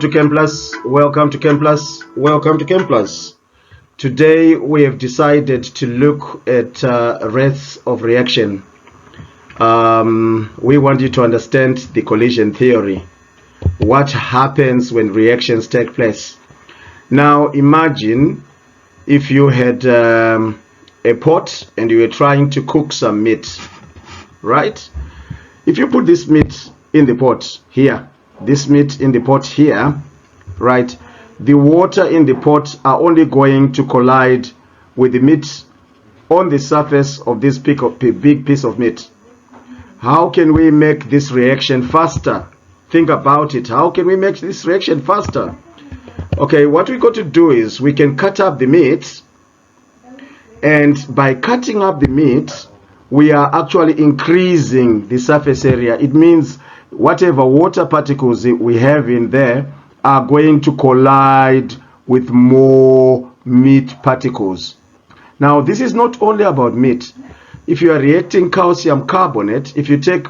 to ChemPlus. Welcome to ChemPlus. Welcome to ChemPlus. Today we have decided to look at rates of reaction. We want you to understand the collision theory. What happens when reactions take place? Now imagine if you had a pot and you were trying to cook some meat, right? If you put this meat in the pot here, this meat in the pot here, right, the water in the pot are only going to collide with the meat on the surface of this big piece of meat. How can we make this reaction faster? Think about it. How can we make this reaction faster? Okay, what we got to do is we can cut up the meat, and by cutting up the meat, we are actually increasing the surface area. It means whatever water particles we have in there are going to collide with more meat particles. Now, this is not only about meat. If you are reacting calcium carbonate, if you take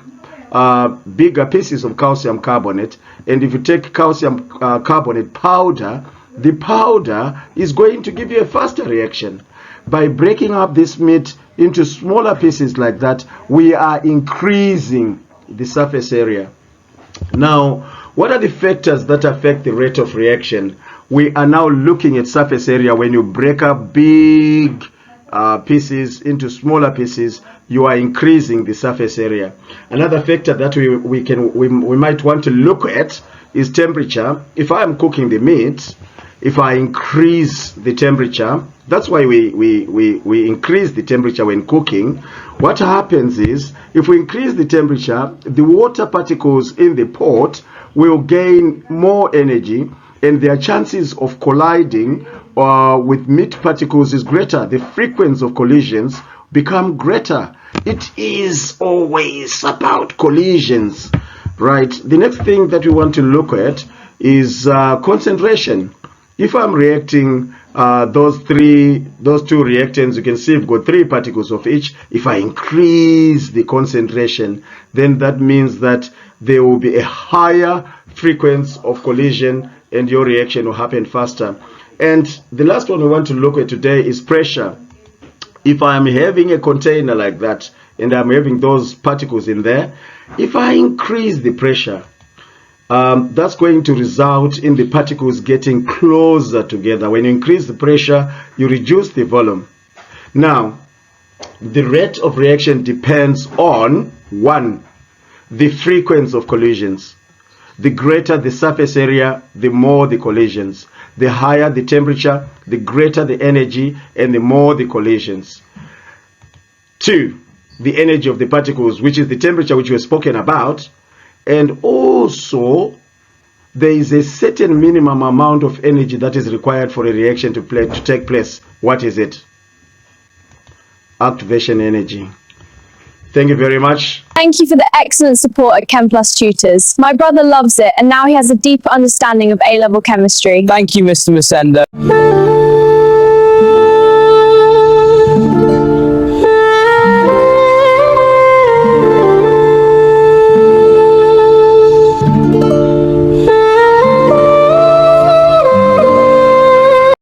bigger pieces of calcium carbonate, and if you take calcium carbonate powder, the powder is going to give you a faster reaction. By breaking up this meat into smaller pieces like that, we are increasing the surface area. Now, what are the factors that affect the rate of reaction? We are now looking at surface area. When you break up big pieces into smaller pieces, you are increasing the surface area. Another factor that we might want to look at is temperature. If I am cooking the meat, if I increase the temperature, that's why we increase the temperature when cooking. What happens is, if we increase the temperature, the water particles in the pot will gain more energy, and their chances of colliding with meat particles is greater. The frequency of collisions become greater. It is always about collisions, right? The next thing that we want to look at is concentration. If I'm reacting those two reactants, you can see we've got 3 particles of each. If I increase the concentration, then that means that there will be a higher frequency of collision and your reaction will happen faster. And the last one we want to look at today is pressure. If I am having a container like that and I'm having those particles in there, if I increase the pressure, that's going to result in the particles getting closer together. When you increase the pressure, you reduce the volume. Now, the rate of reaction depends on, 1, the frequency of collisions. The greater the surface area, the more the collisions. The higher the temperature, the greater the energy, and the more the collisions. 2, the energy of the particles, which is the temperature which we have spoken about. And also, there is a certain minimum amount of energy that is required for a reaction to take place. What is it? Activation energy. Thank you very much. Thank you for the excellent support at ChemPlus Tutors. My brother loves it, and now he has a deeper understanding of A-level chemistry. Thank you, Mr. Masenda.